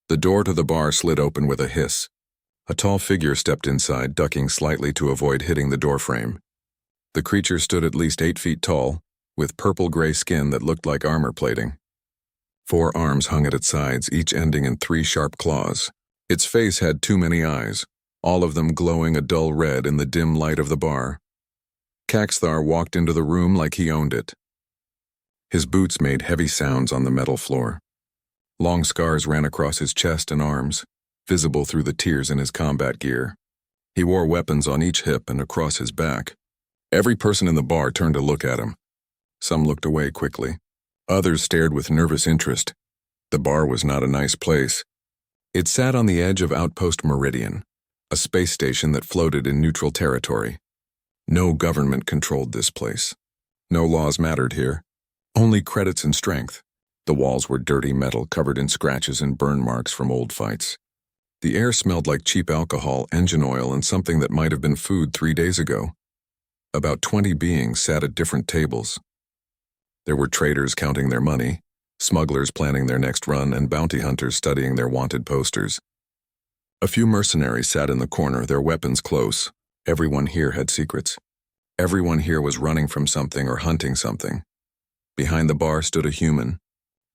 The door to the bar slid open with a hiss. A tall figure stepped inside, ducking slightly to avoid hitting the doorframe. The creature stood at least 8 feet tall, with purple-gray skin that looked like armor plating. 4 arms hung at its sides, each ending in 3 sharp claws. Its face had too many eyes, all of them glowing a dull red in the dim light of the bar. Caxthar walked into the room like he owned it. His boots made heavy sounds on the metal floor. Long scars ran across his chest and arms, visible through the tears in his combat gear. He wore weapons on each hip and across his back. Every person in the bar turned to look at him. Some looked away quickly. Others stared with nervous interest. The bar was not a nice place. It sat on the edge of Outpost Meridian, a space station that floated in neutral territory. No government controlled this place. No laws mattered here. Only credits and strength. The walls were dirty metal covered in scratches and burn marks from old fights. The air smelled like cheap alcohol, engine oil, and something that might have been food 3 days ago. About 20 beings sat at different tables. There were traders counting their money, smugglers planning their next run, and bounty hunters studying their wanted posters. A few mercenaries sat in the corner, their weapons close. Everyone here had secrets. Everyone here was running from something or hunting something. Behind the bar stood a human.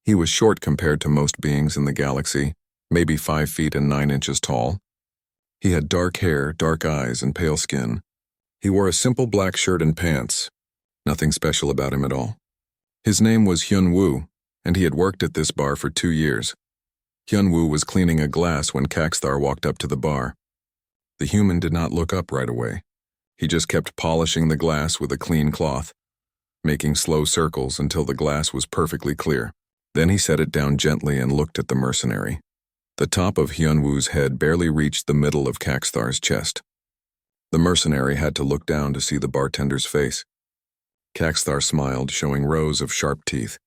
He was short compared to most beings in the galaxy, maybe 5 feet and 9 inches tall. He had dark hair, dark eyes, and pale skin. He wore a simple black shirt and pants. Nothing special about him at all. His name was Hyun Woo, and he had worked at this bar for 2 years. Hyun Woo was cleaning a glass when Caxthar walked up to the bar. The human did not look up right away. He just kept polishing the glass with a clean cloth, making slow circles until the glass was perfectly clear. Then he set it down gently and looked at the mercenary. The top of Hyun Woo's head barely reached the middle of Caxthar's chest. The mercenary had to look down to see the bartender's face. Caxthar smiled, showing rows of sharp teeth.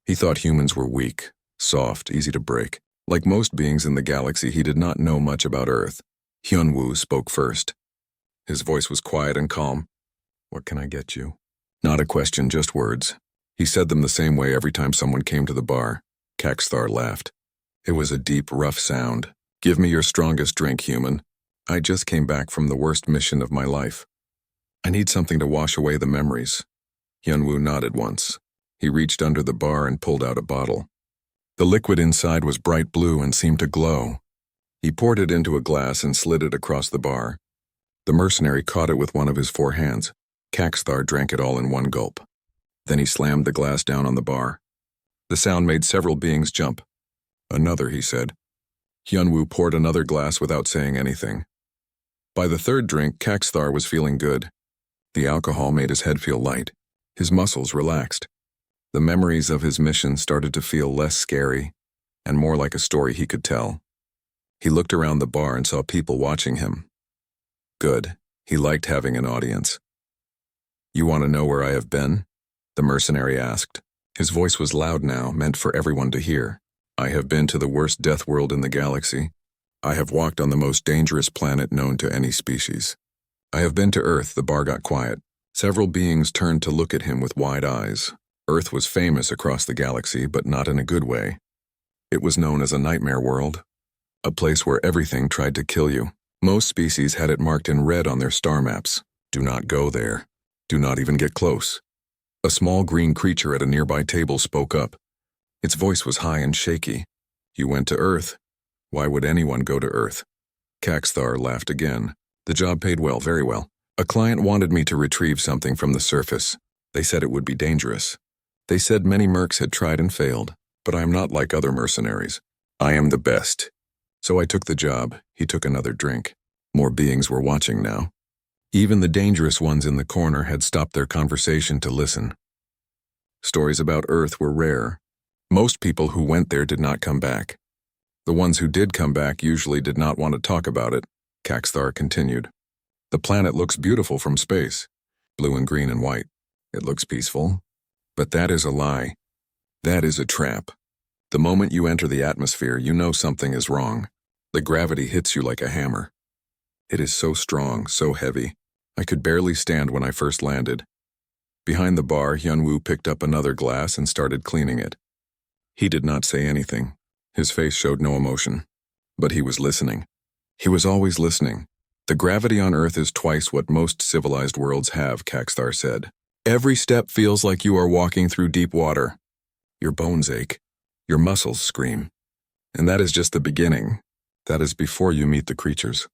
He thought humans were weak, soft, easy to break. Like most beings in the galaxy, he did not know much about Earth. Hyun Woo spoke first. His voice was quiet and calm. "What can I get you?" Not a question, just words. He said them the same way every time someone came to the bar. Caxthar laughed. It was a deep, rough sound. "Give me your strongest drink, human. I just came back from the worst mission of my life. I need something to wash away the memories." Hyun Woo nodded once. He reached under the bar and pulled out a bottle. The liquid inside was bright blue and seemed to glow. He poured it into a glass and slid it across the bar. The mercenary caught it with one of his 4 hands. Caxthar drank it all in one gulp. Then he slammed the glass down on the bar. The sound made several beings jump. "Another," he said. Hyun Woo poured another glass without saying anything. By the 3rd drink, Caxthar was feeling good. The alcohol made his head feel light. His muscles relaxed. The memories of his mission started to feel less scary and more like a story he could tell. He looked around the bar and saw people watching him. Good. He liked having an audience. "You want to know where I have been?" the mercenary asked. His voice was loud now, meant for everyone to hear. "I have been to the worst death world in the galaxy. I have walked on the most dangerous planet known to any species. I have been to Earth." The bar got quiet. Several beings turned to look at him with wide eyes. Earth was famous across the galaxy, but not in a good way. It was known as a nightmare world, a place where everything tried to kill you. Most species had it marked in red on their star maps. Do not go there. Do not even get close. A small green creature at a nearby table spoke up. Its voice was high and shaky. "You went to Earth. Why would anyone go to Earth?" Caxthar laughed again. "The job paid well, very well. A client wanted me to retrieve something from the surface. They said it would be dangerous. They said many mercs had tried and failed, but I am not like other mercenaries. I am the best. So I took the job." He took another drink. More beings were watching now. Even the dangerous ones in the corner had stopped their conversation to listen. Stories about Earth were rare. Most people who went there did not come back. The ones who did come back usually did not want to talk about it. Caxthar continued. "The planet looks beautiful from space, blue and green and white. It looks peaceful. But that is a lie. That is a trap. The moment you enter the atmosphere, you know something is wrong. The gravity hits you like a hammer. It is so strong, so heavy. I could barely stand when I first landed." Behind the bar, Hyun Woo picked up another glass and started cleaning it. He did not say anything. His face showed no emotion. But he was listening. He was always listening. The gravity on Earth is twice what most civilized worlds have, Caxthar said. Every step feels like you are walking through deep water. Your bones ache. Your muscles scream. And that is just the beginning. That is before you meet the creatures.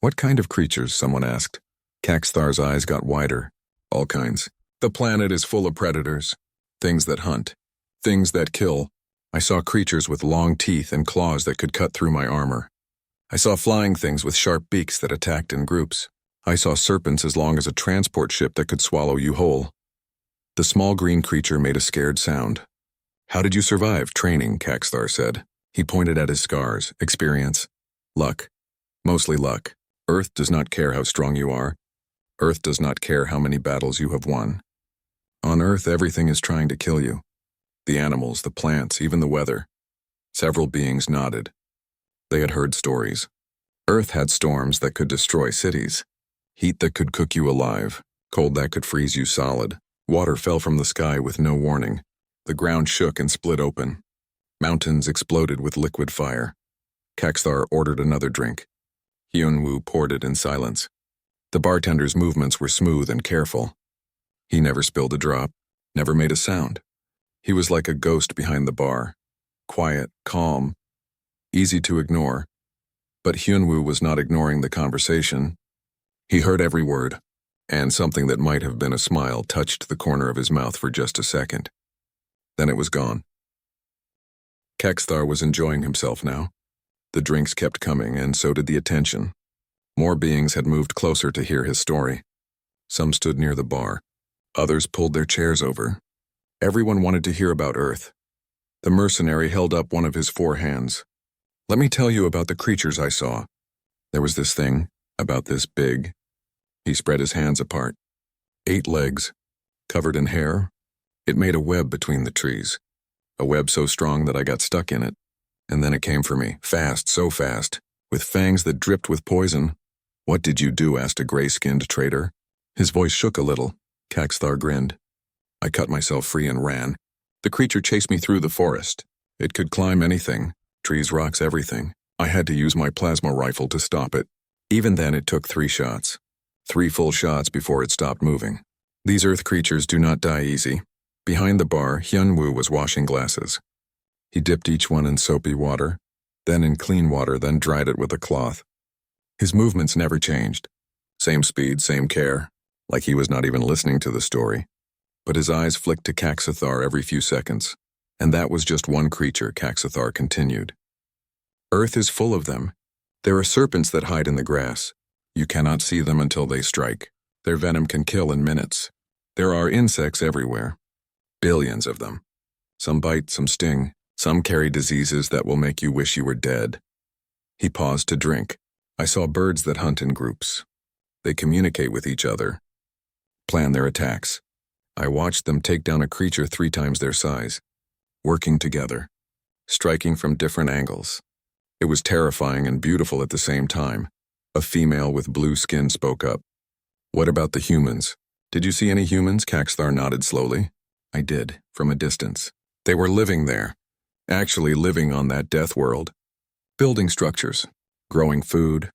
What kind of creatures? Someone asked. Caxthar's eyes got wider. All kinds. The planet is full of predators. Things that hunt. Things that kill. I saw creatures with long teeth and claws that could cut through my armor. I saw flying things with sharp beaks that attacked in groups. I saw serpents as long as a transport ship that could swallow you whole. The small green creature made a scared sound. How did you survive? Training, Caxthar said. He pointed at his scars. Experience. Luck. Mostly luck. Earth does not care how strong you are. Earth does not care how many battles you have won. On Earth, everything is trying to kill you. The animals, the plants, even the weather. Several beings nodded. They had heard stories. Earth had storms that could destroy cities. Heat that could cook you alive. Cold that could freeze you solid. Water fell from the sky with no warning. The ground shook and split open. Mountains exploded with liquid fire. Caxthar ordered another drink. Hyunwoo poured it in silence. The bartender's movements were smooth and careful. He never spilled a drop, never made a sound. He was like a ghost behind the bar. Quiet, calm, easy to ignore. But Hyunwoo was not ignoring the conversation. He heard every word, and something that might have been a smile touched the corner of his mouth for just a second. Then it was gone. Caxthar was enjoying himself now. The drinks kept coming, and so did the attention. More beings had moved closer to hear his story. Some stood near the bar. Others pulled their chairs over. Everyone wanted to hear about Earth. The mercenary held up one of his 4 hands. Let me tell you about the creatures I saw. There was this thing, about this big. He spread his hands apart. 8 legs, covered in hair. It made a web between the trees. A web so strong that I got stuck in it. And then it came for me, fast, so fast, with fangs that dripped with poison. What did you do? Asked a gray-skinned trader. His voice shook a little. Caxthar grinned. I cut myself free and ran. The creature chased me through the forest. It could climb anything, trees, rocks, everything. I had to use my plasma rifle to stop it. Even then it took 3 shots. 3 full shots before it stopped moving. These Earth creatures do not die easy. Behind the bar, Hyunwoo was washing glasses. He dipped each one in soapy water, then in clean water, then dried it with a cloth. His movements never changed. Same speed, same care, like he was not even listening to the story. But his eyes flicked to Caxthar every few seconds, and that was just one creature, Caxthar continued. Earth is full of them. There are serpents that hide in the grass. You cannot see them until they strike. Their venom can kill in minutes. There are insects everywhere. Billions of them. Some bite, some sting. Some carry diseases that will make you wish you were dead. He paused to drink. I saw birds that hunt in groups. They communicate with each other, plan their attacks. I watched them take down a creature 3 times their size, working together, striking from different angles. It was terrifying and beautiful at the same time. A female with blue skin spoke up. What about the humans? Did you see any humans? Caxthar nodded slowly. I did, from a distance. They were living there, actually living on that death world. Building structures, growing food,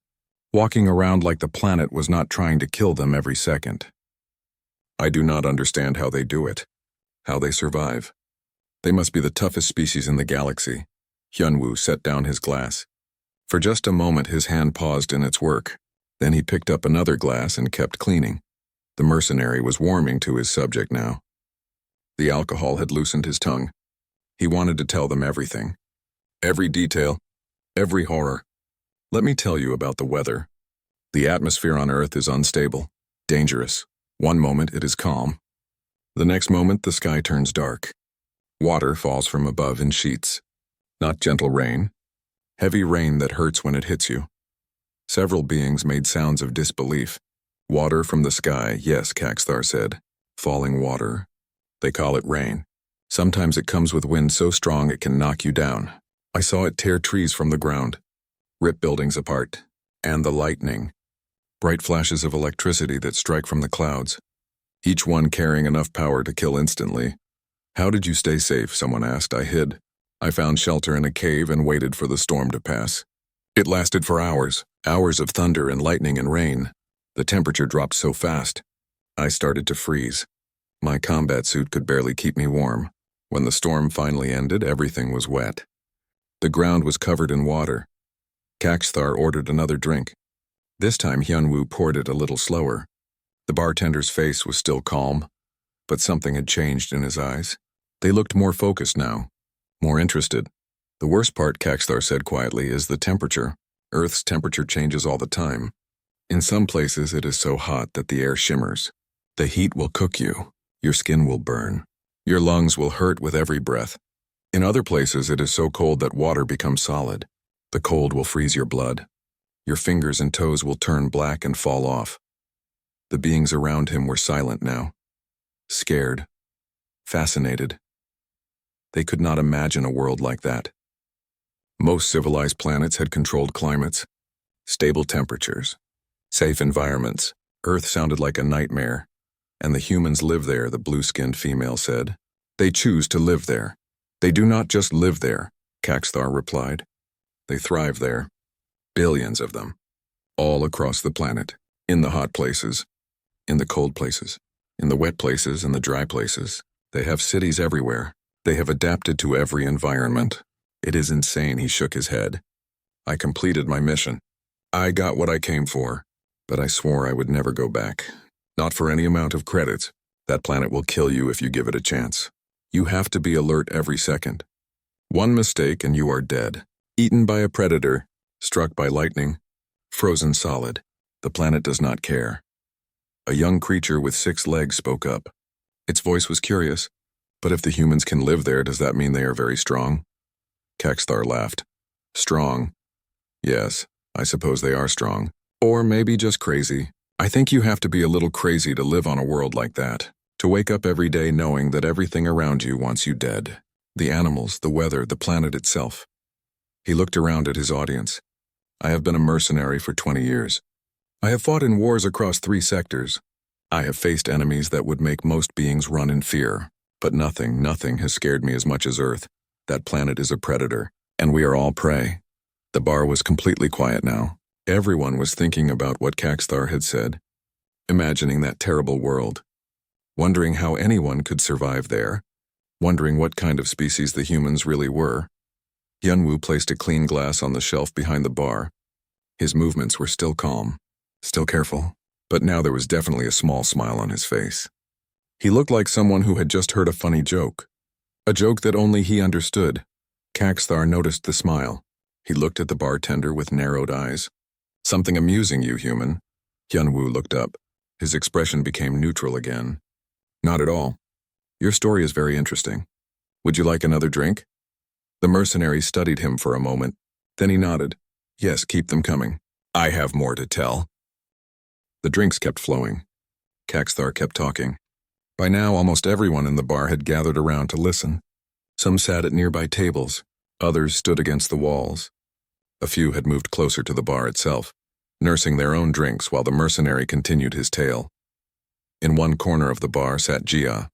walking around like the planet was not trying to kill them every second. I do not understand how they do it, how they survive. They must be the toughest species in the galaxy. Hyunwoo set down his glass. For just a moment his hand paused in its work. Then he picked up another glass and kept cleaning. The mercenary was warming to his subject now. The alcohol had loosened his tongue. He wanted to tell them everything. Every detail, every horror. Let me tell you about the weather. The atmosphere on Earth is unstable, dangerous. One moment it is calm. The next moment the sky turns dark. Water falls from above in sheets. Not gentle rain. Heavy rain that hurts when it hits you. Several beings made sounds of disbelief. Water from the sky, yes, Caxthar said. Falling water. They call it rain. Sometimes it comes with wind so strong it can knock you down. I saw it tear trees from the ground, rip buildings apart, and the lightning. Bright flashes of electricity that strike from the clouds, each one carrying enough power to kill instantly. How did you stay safe? Someone asked. I hid. I found shelter in a cave and waited for the storm to pass. It lasted for hours, hours of thunder and lightning and rain. The temperature dropped so fast, I started to freeze. My combat suit could barely keep me warm. When the storm finally ended, everything was wet. The ground was covered in water. Caxthar ordered another drink. This time Hyunwoo poured it a little slower. The bartender's face was still calm, but something had changed in his eyes. They looked more focused now, more interested. The worst part, Caxthar said quietly, is the temperature. Earth's temperature changes all the time. In some places it is so hot that the air shimmers. The heat will cook you. Your skin will burn. Your lungs will hurt with every breath. In other places it is so cold that water becomes solid. The cold will freeze your blood. Your fingers and toes will turn black and fall off. The beings around him were silent now. Scared. Fascinated. They could not imagine a world like that. Most civilized planets had controlled climates, stable temperatures, safe environments. Earth sounded like a nightmare. And the humans live there, the blue-skinned female said. They choose to live there. They do not just live there, Caxthar replied. They thrive there. Billions of them. All across the planet. In the hot places. In the cold places. In the wet places and the dry places. They have cities everywhere. They have adapted to every environment. It is insane, he shook his head. I completed my mission. I got what I came for. But I swore I would never go back. Not for any amount of credits. That planet will kill you if you give it a chance. You have to be alert every second. One mistake and you are dead. Eaten by a predator, struck by lightning, frozen solid. The planet does not care. A young creature with 6 legs spoke up. Its voice was curious. But if the humans can live there, does that mean they are very strong? Caxthar laughed. Strong? Yes, I suppose they are strong. Or maybe just crazy. I think you have to be a little crazy to live on a world like that. To wake up every day knowing that everything around you wants you dead. The animals, the weather, the planet itself. He looked around at his audience. I have been a mercenary for 20 years. I have fought in wars across 3 sectors. I have faced enemies that would make most beings run in fear. But nothing has scared me as much as Earth. That planet is a predator, and we are all prey. The bar was completely quiet now. Everyone was thinking about what Caxthar had said, imagining that terrible world, wondering how anyone could survive there, wondering what kind of species the humans really were. Hyunwoo placed a clean glass on the shelf behind the bar. His movements were still calm, still careful, but now there was definitely a small smile on his face. He looked like someone who had just heard a funny joke, a joke that only he understood. Caxthar noticed the smile. He looked at the bartender with narrowed eyes. Something amusing, you human? Hyunwoo looked up. His expression became neutral again. Not at all. Your story is very interesting. Would you like another drink? The mercenary studied him for a moment. Then he nodded. Yes, keep them coming. I have more to tell. The drinks kept flowing. Caxthar kept talking. By now, almost everyone in the bar had gathered around to listen. Some sat at nearby tables. Others stood against the walls. A few had moved closer to the bar itself, nursing their own drinks while the mercenary continued his tale. In one corner of the bar sat Jia.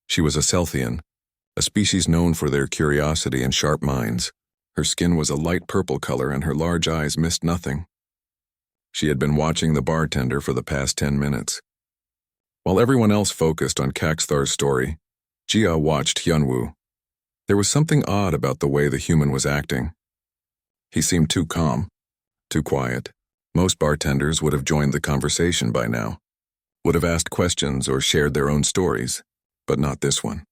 She was a Celthian, a species known for their curiosity and sharp minds. Her skin was a light purple color and her large eyes missed nothing. She had been watching the bartender for the past 10 minutes. While everyone else focused on Caxthar's story, Jia watched Hyunwoo. There was something odd about the way the human was acting. He seemed too calm, too quiet. Most bartenders would have joined the conversation by now, would have asked questions or shared their own stories, but not this one.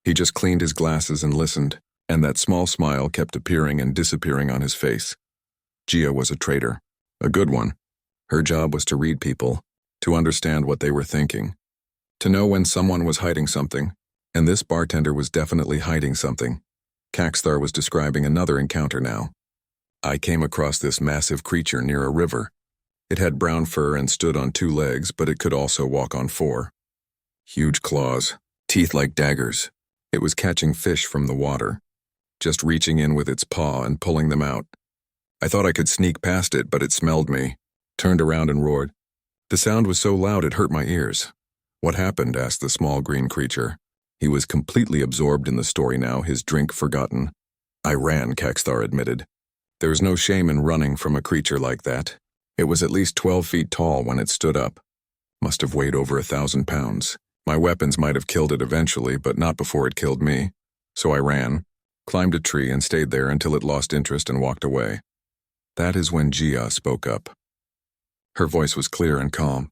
He just cleaned his glasses and listened, and that small smile kept appearing and disappearing on his face. Jia was a traitor, a good one. Her job was to read people, to understand what they were thinking, to know when someone was hiding something, and this bartender was definitely hiding something. Caxthar was describing another encounter now. I came across this massive creature near a river. It had brown fur and stood on 2 legs, but it could also walk on 4. Huge claws, teeth like daggers. It was catching fish from the water, just reaching in with its paw and pulling them out. I thought I could sneak past it, but it smelled me, turned around and roared. The sound was so loud it hurt my ears. What happened? Asked the small green creature. He was completely absorbed in the story now, his drink forgotten. I ran, Caxthar admitted. There was no shame in running from a creature like that. It was at least 12 feet tall when it stood up. Must have weighed over 1,000 pounds. My weapons might have killed it eventually, but not before it killed me. So I ran, climbed a tree and stayed there until it lost interest and walked away. That is when Gia spoke up. Her voice was clear and calm.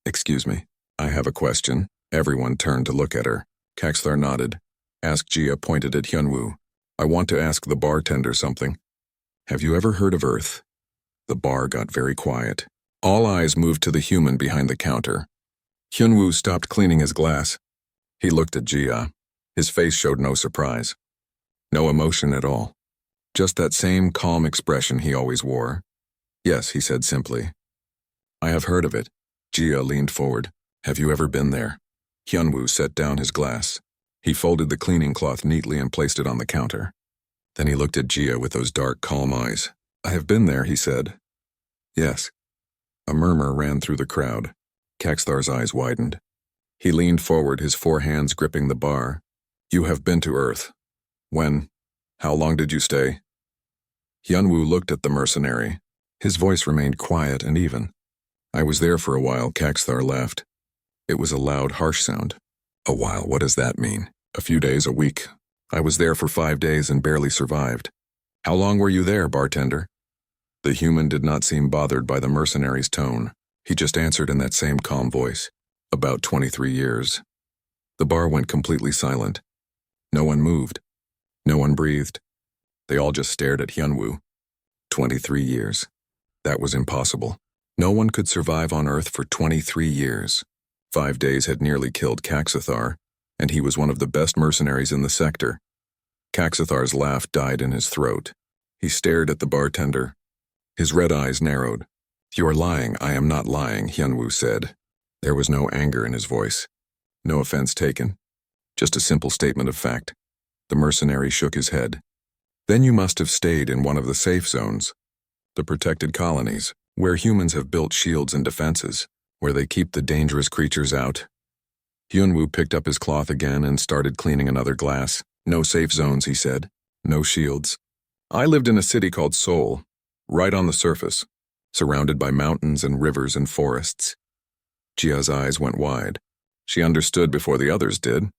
"Excuse me, I have a question." Everyone turned to look at her. Caxthar nodded. Asked Gia, pointed at Hyunwoo. "I want to ask the bartender something. Have you ever heard of Earth?" The bar got very quiet. All eyes moved to the human behind the counter. Hyunwoo stopped cleaning his glass. He looked at Gia. His face showed no surprise. No emotion at all. Just that same calm expression he always wore. "Yes," he said simply. "I have heard of it." Gia leaned forward. "Have you ever been there?" Hyunwoo set down his glass. He folded the cleaning cloth neatly and placed it on the counter. Then he looked at Gia with those dark, calm eyes. "I have been there," he said. "Yes." A murmur ran through the crowd. Caxthar's eyes widened. He leaned forward, his four hands gripping the bar. "You have been to Earth. When? How long did you stay?" Hyunwoo looked at the mercenary. His voice remained quiet and even. "I was there for a while," Caxthar laughed. It was a loud, harsh sound. "A while, what does that mean? A few days, a week? I was there for 5 days and barely survived." "How long were you there, bartender?" The human did not seem bothered by the mercenary's tone. He just answered in that same calm voice. "About 23 years. The bar went completely silent. No one moved. No one breathed. They all just stared at Hyunwoo. 23 years. That was impossible. No one could survive on Earth for 23 years. 5 days had nearly killed Caxthar, and he was one of the best mercenaries in the sector. Caxthar's laugh died in his throat. He stared at the bartender. His red eyes narrowed. "You are lying. I am not lying," Hyunwoo said. There was no anger in his voice. No offense taken. Just a simple statement of fact. The mercenary shook his head. "Then you must have stayed in one of the safe zones. The protected colonies, where humans have built shields and defenses, where they keep the dangerous creatures out." Hyunwoo picked up his cloth again and started cleaning another glass. "No safe zones," he said. "No shields. I lived in a city called Seoul, right on the surface, surrounded by mountains and rivers and forests." Gia's eyes went wide. She understood before the others did.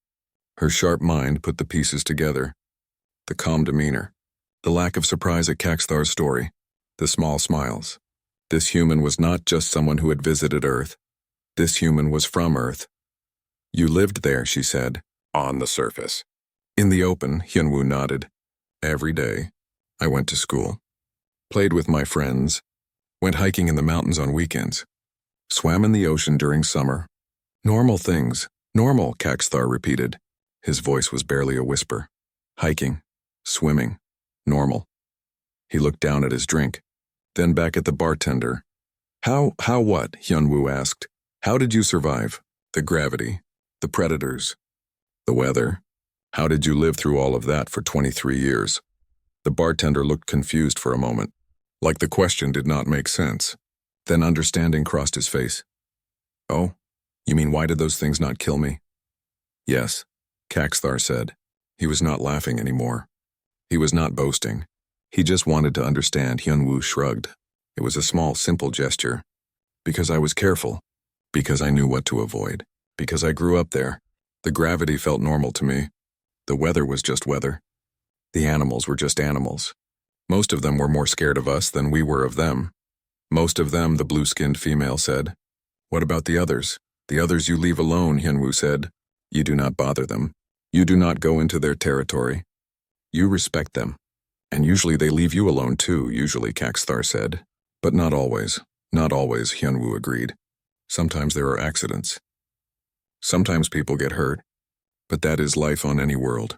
Her sharp mind put the pieces together. The calm demeanor, the lack of surprise at Caxthar's story, the small smiles. This human was not just someone who had visited Earth. This human was from Earth. "You lived there," she said. "On the surface." "In the open," Hyunwoo nodded. "Every day. I went to school. Played with my friends. Went hiking in the mountains on weekends. Swam in the ocean during summer. Normal things. Normal," Caxthar repeated. His voice was barely a whisper. "Hiking. Swimming. Normal." He looked down at his drink, then back at the bartender. How what?" Hyunwoo asked. "How did you survive? The gravity. The predators. The weather. How did you live through all of that for 23 years? The bartender looked confused for a moment, like the question did not make sense. Then understanding crossed his face. "Oh, you mean why did those things not kill me?" "Yes," Caxthar said. He was not laughing anymore. He was not boasting. He just wanted to understand. Hyunwoo shrugged. It was a small, simple gesture. "Because I was careful. Because I knew what to avoid. Because I grew up there. The gravity felt normal to me. The weather was just weather. The animals were just animals. Most of them were more scared of us than we were of them. Most of them," the blue-skinned female said. "What about the others? The others you leave alone," Hyunwoo said. "You do not bother them. You do not go into their territory. You respect them. And usually they leave you alone too," usually, Caxthar said. "But not always. Not always," Hyunwoo agreed. "Sometimes there are accidents. Sometimes people get hurt. But that is life on any world.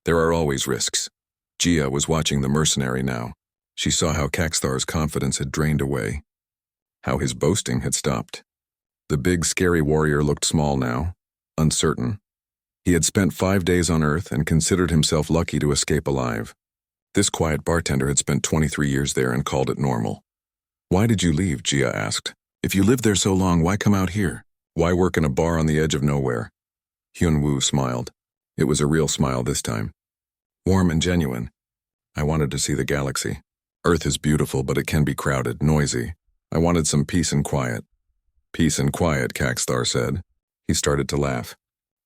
There are always risks." Gia was watching the mercenary now. She saw how Caxthar's confidence had drained away. How his boasting had stopped. The big, scary warrior looked small now, uncertain. He had spent 5 days on Earth and considered himself lucky to escape alive. This quiet bartender had spent 23 years there and called it normal. "Why did you leave?" Gia asked. "If you lived there so long, why come out here? Why work in a bar on the edge of nowhere?" Hyunwoo smiled. It was a real smile this time. Warm and genuine. "I wanted to see the galaxy. Earth is beautiful, but it can be crowded, noisy. I wanted some peace and quiet. Peace and quiet, Caxthar said. He started to laugh.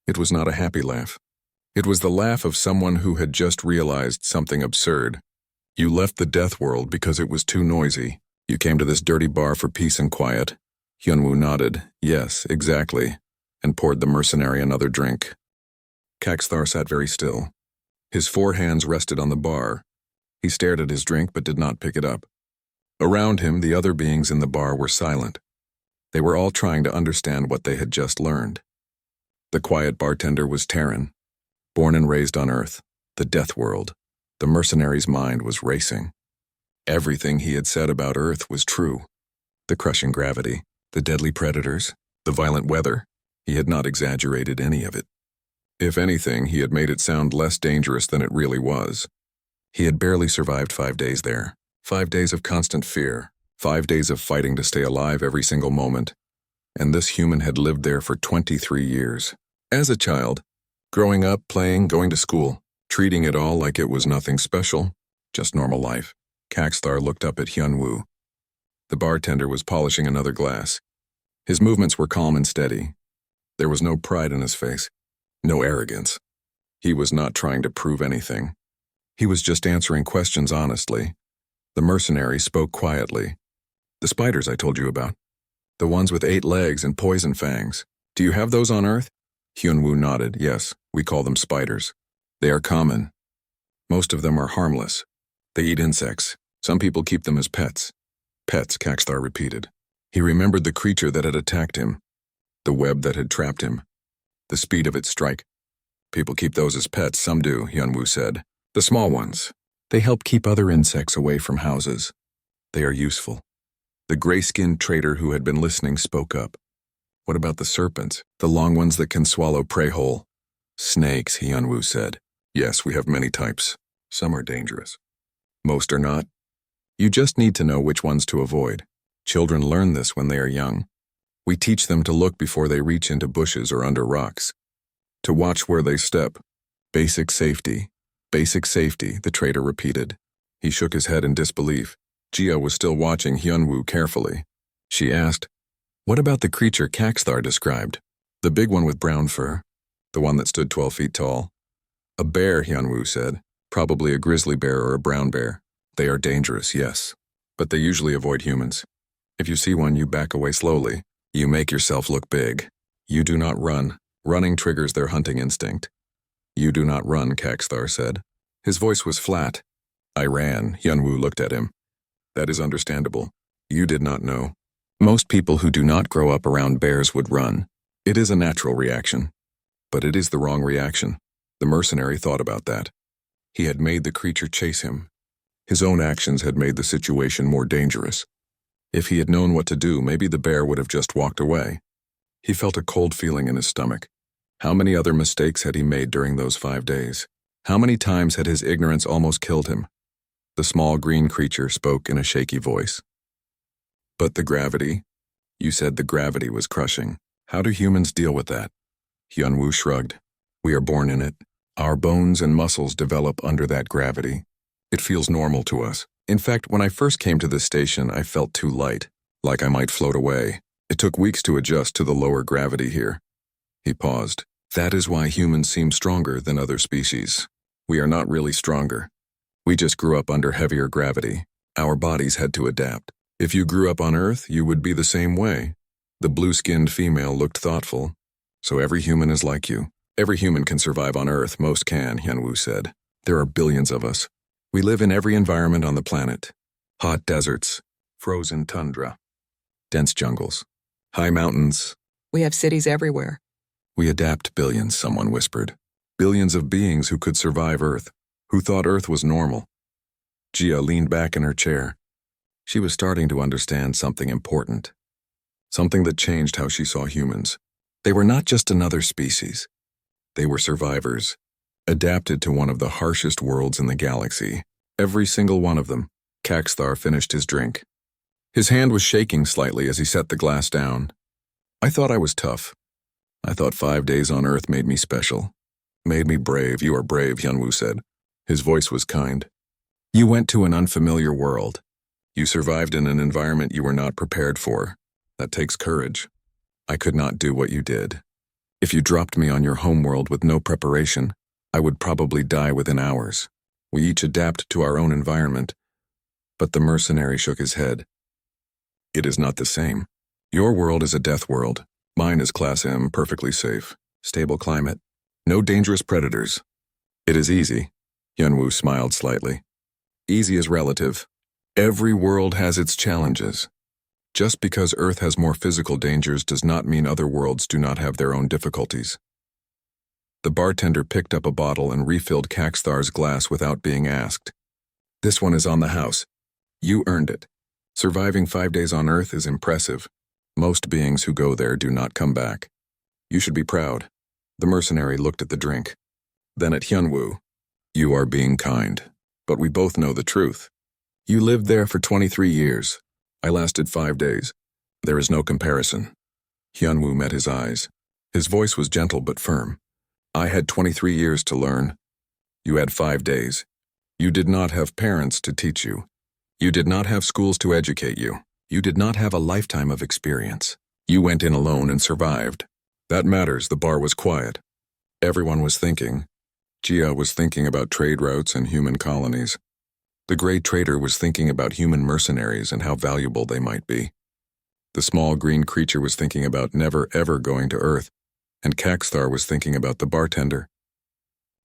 It was not a happy laugh. It was the laugh of someone who had just realized something absurd. You left the death world because it was too noisy. You came to this dirty bar for peace and quiet. Hyunwoo nodded. Yes, exactly, and poured the mercenary another drink. Caxthar sat very still. His 4 hands rested on the bar. He stared at his drink but did not pick it up. Around him, the other beings in the bar were silent. They were all trying to understand what they had just learned. The quiet bartender was Terran, born and raised on Earth, the death world. The mercenary's mind was racing. Everything he had said about Earth was true. The crushing gravity, the deadly predators, the violent weather. He had not exaggerated any of it. If anything, he had made it sound less dangerous than it really was. He had barely survived 5 days there. 5 days of constant fear. 5 days of fighting to stay alive every single moment. And this human had lived there for 23 years. As a child, growing up, playing, going to school, treating it all like it was nothing special, just normal life. Caxthar looked up at Hyunwoo. The bartender was polishing another glass. His movements were calm and steady. There was no pride in his face, no arrogance. He was not trying to prove anything. He was just answering questions honestly. The mercenary spoke quietly. The spiders I told you about. The ones with 8 legs and poison fangs. Do you have those on Earth? Hyunwoo nodded. Yes, we call them spiders. They are common. Most of them are harmless. They eat insects. Some people keep them as pets. Pets, Caxthar repeated. He remembered the creature that had attacked him. The web that had trapped him. The speed of its strike. People keep those as pets, some do, Hyunwoo said. The small ones. They help keep other insects away from houses. They are useful. The gray-skinned trader who had been listening spoke up. What about the serpents? The long ones that can swallow prey whole? Snakes, Hyunwoo said. Yes, we have many types. Some are dangerous. Most are not. You just need to know which ones to avoid. Children learn this when they are young. We teach them to look before they reach into bushes or under rocks. To watch where they step. Basic safety. Basic safety, the trader repeated. He shook his head in disbelief. Jia was still watching Hyunwoo carefully. She asked, what about the creature Caxthar described? The big one with brown fur. The one that stood 12 feet tall. A bear, Hyunwoo said. Probably a grizzly bear or a brown bear. They are dangerous, yes. But they usually avoid humans. If you see one, you back away slowly. You make yourself look big. You do not run. Running triggers their hunting instinct. You do not run, Caxthar said. His voice was flat. I ran, Hyunwoo looked at him. That is understandable. You did not know. Most people who do not grow up around bears would run. It is a natural reaction. But it is the wrong reaction. The mercenary thought about that. He had made the creature chase him. His own actions had made the situation more dangerous. If he had known what to do, maybe the bear would have just walked away. He felt a cold feeling in his stomach. How many other mistakes had he made during those 5 days? How many times had his ignorance almost killed him? The small green creature spoke in a shaky voice. But the gravity? You said the gravity was crushing. How do humans deal with that? Hyunwoo shrugged. We are born in it. Our bones and muscles develop under that gravity. It feels normal to us. In fact, when I first came to this station, I felt too light, like I might float away. It took weeks to adjust to the lower gravity here. He paused. That is why humans seem stronger than other species. We are not really stronger. We just grew up under heavier gravity. Our bodies had to adapt. If you grew up on Earth, you would be the same way. The blue-skinned female looked thoughtful. So every human is like you. Every human can survive on Earth, most can, Hyunwoo said. There are billions of us. We live in every environment on the planet. Hot deserts, frozen tundra, dense jungles, high mountains. We have cities everywhere. We adapt billions, someone whispered. Billions of beings who could survive Earth, who thought Earth was normal. Jia leaned back in her chair. She was starting to understand something important. Something that changed how she saw humans. They were not just another species. They were survivors, adapted to one of the harshest worlds in the galaxy. Every single one of them. Caxthar finished his drink. His hand was shaking slightly as he set the glass down. I thought I was tough. I thought 5 days on Earth made me special. Made me brave. You are brave, Hyunwoo said. His voice was kind. You went to an unfamiliar world. You survived in an environment you were not prepared for. That takes courage. I could not do what you did. If you dropped me on your homeworld with no preparation, I would probably die within hours. We each adapt to our own environment. But the mercenary shook his head. It is not the same. Your world is a death world. Mine is Class M, perfectly safe. Stable climate. No dangerous predators. It is easy. Hyunwoo smiled slightly. Easy is relative. Every world has its challenges. Just because Earth has more physical dangers does not mean other worlds do not have their own difficulties. The bartender picked up a bottle and refilled Kaxthar's glass without being asked. This one is on the house. You earned it. Surviving 5 days on Earth is impressive. Most beings who go there do not come back. You should be proud. The mercenary looked at the drink. Then at Hyunwoo. You are being kind. But we both know the truth. You lived there for 23 years. I lasted 5 days. There is no comparison. Hyunwoo met his eyes. His voice was gentle but firm. I had 23 years to learn. You had 5 days. You did not have parents to teach you. You did not have schools to educate you. You did not have a lifetime of experience. You went in alone and survived. That matters. The bar was quiet. Everyone was thinking. Jia was thinking about trade routes and human colonies. The gray trader was thinking about human mercenaries and how valuable they might be. The small green creature was thinking about never ever going to Earth, and Kaxthar was thinking about the bartender.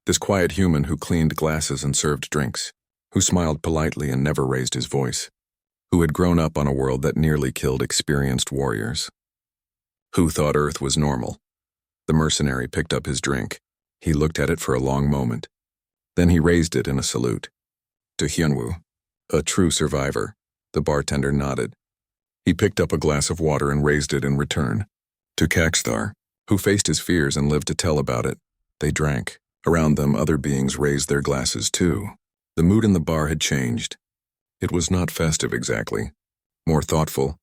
This quiet human who cleaned glasses and served drinks, who smiled politely and never raised his voice, who had grown up on a world that nearly killed experienced warriors. Who thought Earth was normal? The mercenary picked up his drink. He looked at it for a long moment. Then he raised it in a salute. To Hyunwoo, a true survivor, the bartender nodded. He picked up a glass of water and raised it in return. To Kaxthar, who faced his fears and lived to tell about it, they drank. Around them, other beings raised their glasses too. The mood in the bar had changed. It was not festive exactly. More thoughtful,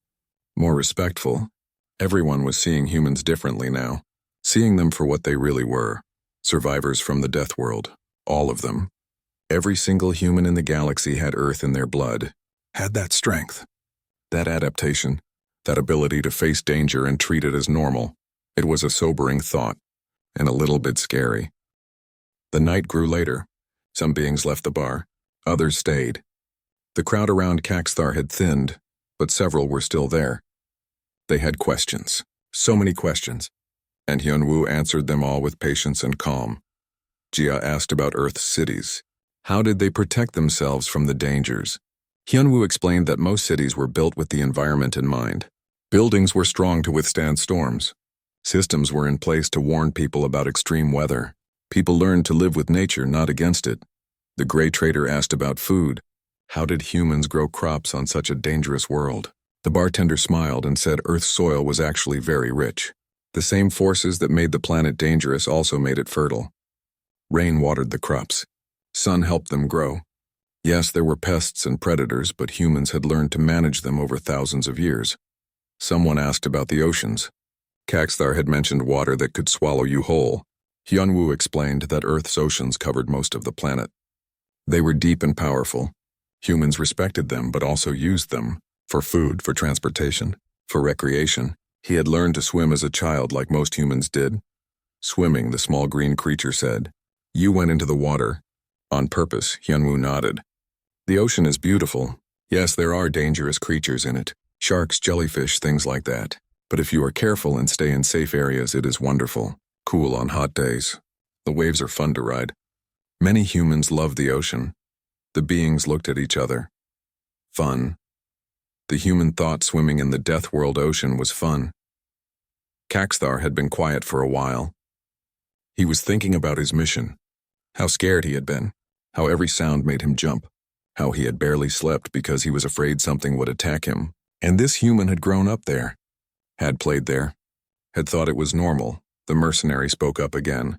more respectful. Everyone was seeing humans differently now, seeing them for what they really were. Survivors from the death world, all of them. Every single human in the galaxy had Earth in their blood, had that strength, that adaptation, that ability to face danger and treat it as normal. It was a sobering thought, and a little bit scary. The night grew later. Some beings left the bar, others stayed. The crowd around Kaxthar had thinned, but several were still there. They had questions, so many questions, and Hyunwoo answered them all with patience and calm. Jia asked about Earth's cities. How did they protect themselves from the dangers? Hyunwoo explained that most cities were built with the environment in mind. Buildings were strong to withstand storms. Systems were in place to warn people about extreme weather. People learned to live with nature, not against it. The gray trader asked about food. How did humans grow crops on such a dangerous world? The bartender smiled and said Earth's soil was actually very rich. The same forces that made the planet dangerous also made it fertile. Rain watered the crops. Sun helped them grow. Yes, there were pests and predators, but humans had learned to manage them over thousands of years. Someone asked about the oceans. Kaxthar had mentioned water that could swallow you whole. Hyunwoo explained that Earth's oceans covered most of the planet. They were deep and powerful. Humans respected them, but also used them for food, for transportation, for recreation. He had learned to swim as a child like most humans did. Swimming, the small green creature said. You went into the water. On purpose, Hyunwoo nodded. The ocean is beautiful. Yes, there are dangerous creatures in it. Sharks, jellyfish, things like that. But if you are careful and stay in safe areas, it is wonderful. Cool on hot days. The waves are fun to ride. Many humans love the ocean. The beings looked at each other. Fun. The human thought swimming in the death world ocean was fun. Kaxthar had been quiet for a while. He was thinking about his mission. How scared he had been. How every sound made him jump. How he had barely slept because he was afraid something would attack him. And this human had grown up there. Had played there. Had thought it was normal. The mercenary spoke up again.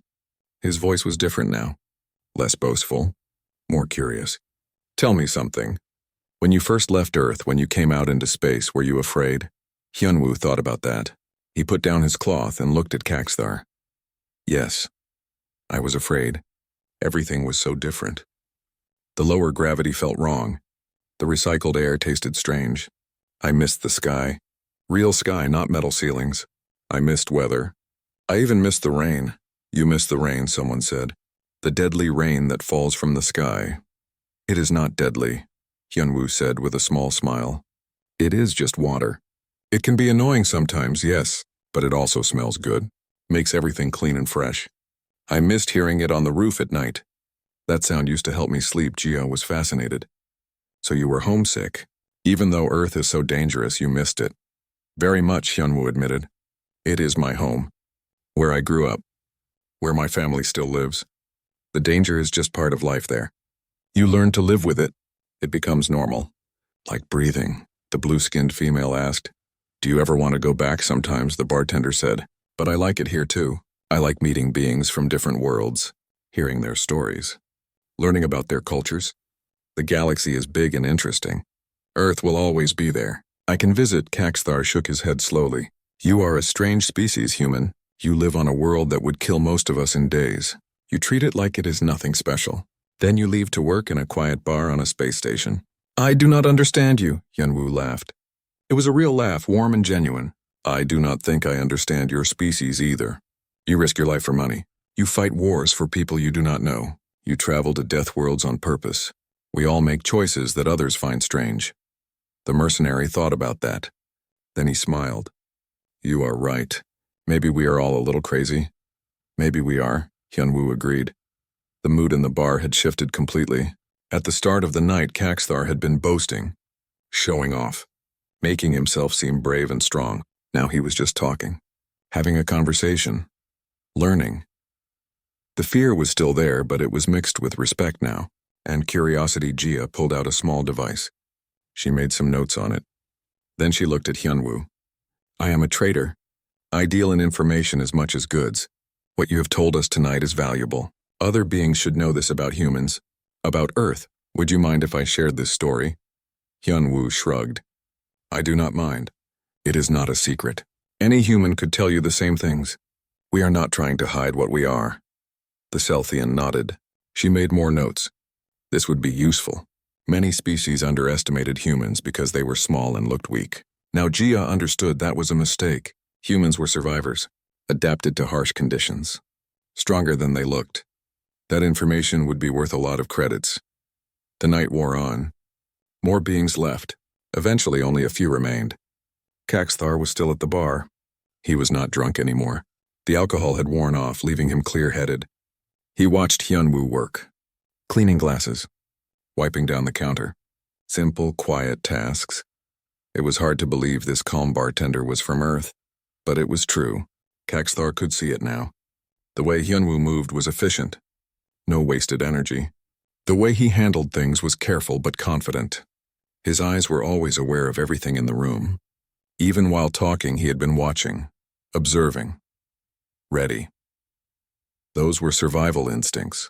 His voice was different now. Less boastful. More curious. Tell me something. When you first left Earth, when you came out into space, were you afraid? Hyunwoo thought about that. He put down his cloth and looked at Kaxthar. Yes. I was afraid. Everything was so different. The lower gravity felt wrong. The recycled air tasted strange. I missed the sky. Real sky, not metal ceilings. I missed weather. I even missed the rain. You missed the rain, someone said. The deadly rain that falls from the sky. It is not deadly, Hyunwoo said with a small smile. It is just water. It can be annoying sometimes, yes, but it also smells good. Makes everything clean and fresh. I missed hearing it on the roof at night. That sound used to help me sleep. Geo was fascinated. So you were homesick. Even though Earth is so dangerous, you missed it. Very much, Hyunwoo admitted. It is my home. Where I grew up. Where my family still lives. The danger is just part of life there. You learn to live with it. It becomes normal. Like breathing, the blue-skinned female asked. Do you ever want to go back? Sometimes, the bartender said. But I like it here too. I like meeting beings from different worlds, hearing their stories, learning about their cultures. The galaxy is big and interesting. Earth will always be there. I can visit. Caxthar shook his head slowly. You are a strange species, human. You live on a world that would kill most of us in days. You treat it like it is nothing special. Then you leave to work in a quiet bar on a space station. I do not understand you, Hyunwoo laughed. It was a real laugh, warm and genuine. I do not think I understand your species either. You risk your life for money. You fight wars for people you do not know. You travel to death worlds on purpose. We all make choices that others find strange. The mercenary thought about that. Then he smiled. You are right. Maybe we are all a little crazy. Maybe we are, Hyunwoo agreed. The mood in the bar had shifted completely. At the start of the night, Caxthar had been boasting, showing off, making himself seem brave and strong. Now he was just talking, having a conversation, learning. The fear was still there, but it was mixed with respect now, and curiosity. Jia pulled out a small device. She made some notes on it. Then she looked at Hyunwoo. I am a trader. I deal in information as much as goods. What you have told us tonight is valuable. Other beings should know this about humans. About Earth. Would you mind if I shared this story? Hyunwoo shrugged. I do not mind. It is not a secret. Any human could tell you the same things. We are not trying to hide what we are. The Celthian nodded. She made more notes. This would be useful. Many species underestimated humans because they were small and looked weak. Now Jia understood that was a mistake. Humans were survivors, adapted to harsh conditions. Stronger than they looked. That information would be worth a lot of credits. The night wore on. More beings left. Eventually only a few remained. Caxthar was still at the bar. He was not drunk anymore. The alcohol had worn off, leaving him clear-headed. He watched Hyunwoo work. Cleaning glasses. Wiping down the counter. Simple, quiet tasks. It was hard to believe this calm bartender was from Earth. But it was true. Caxthar could see it now. The way Hyunwoo moved was efficient. No wasted energy. The way he handled things was careful but confident. His eyes were always aware of everything in the room. Even while talking, he had been watching, observing, ready. Those were survival instincts,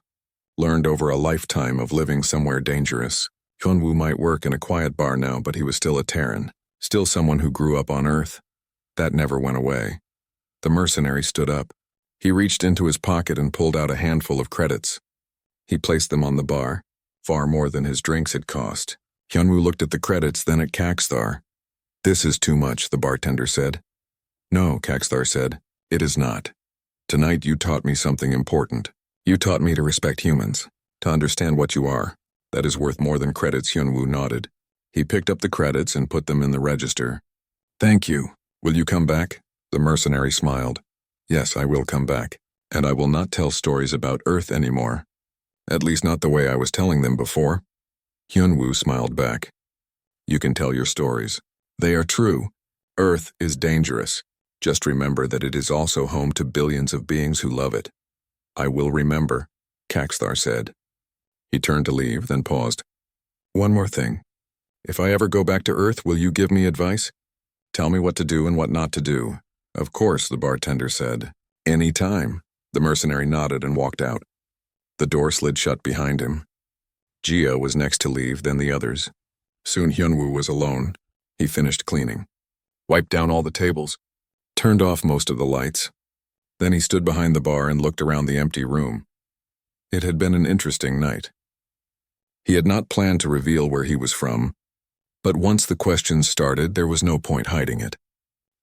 learned over a lifetime of living somewhere dangerous. Hyunwoo might work in a quiet bar now, but he was still a Terran, still someone who grew up on Earth. That never went away. The mercenary stood up. He reached into his pocket and pulled out a handful of credits. He placed them on the bar, far more than his drinks had cost. Hyunwoo looked at the credits, then at Caxthar. This is too much, the bartender said. No, Caxthar said, it is not. Tonight you taught me something important. You taught me to respect humans, to understand what you are. That is worth more than credits. Hyunwoo nodded. He picked up the credits and put them in the register. Thank you. Will you come back? The mercenary smiled. Yes, I will come back. And I will not tell stories about Earth anymore. At least not the way I was telling them before. Hyunwoo smiled back. You can tell your stories. They are true. Earth is dangerous. Just remember that it is also home to billions of beings who love it. I will remember, Caxthar said. He turned to leave, then paused. One more thing. If I ever go back to Earth, will you give me advice? Tell me what to do and what not to do. Of course, the bartender said. Any time. The mercenary nodded and walked out. The door slid shut behind him. Jia was next to leave, then the others. Soon Hyunwoo was alone. He finished cleaning. Wiped down all the tables. Turned off most of the lights. Then he stood behind the bar and looked around the empty room. It had been an interesting night. He had not planned to reveal where he was from, but once the questions started, there was no point hiding it.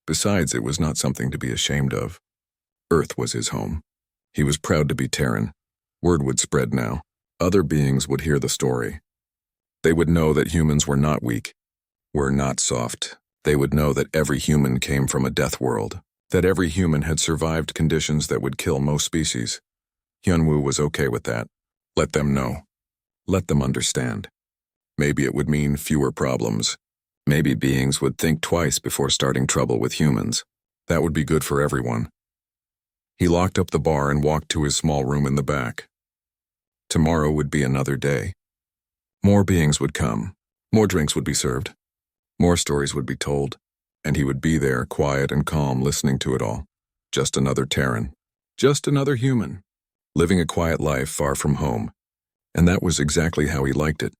Besides, it was not something to be ashamed of. Earth was his home. He was proud to be Terran. Word would spread now. Other beings would hear the story. They would know that humans were not weak, were not soft. They would know that every human came from a death world, that every human had survived conditions that would kill most species. Hyunwoo was okay with that. Let them know. Let them understand. Maybe it would mean fewer problems. Maybe beings would think twice before starting trouble with humans. That would be good for everyone. He locked up the bar and walked to his small room in the back. Tomorrow would be another day. More beings would come. More drinks would be served. More stories would be told. And he would be there, quiet and calm, listening to it all. Just another Terran. Just another human. Living a quiet life far from home. And that was exactly how he liked it.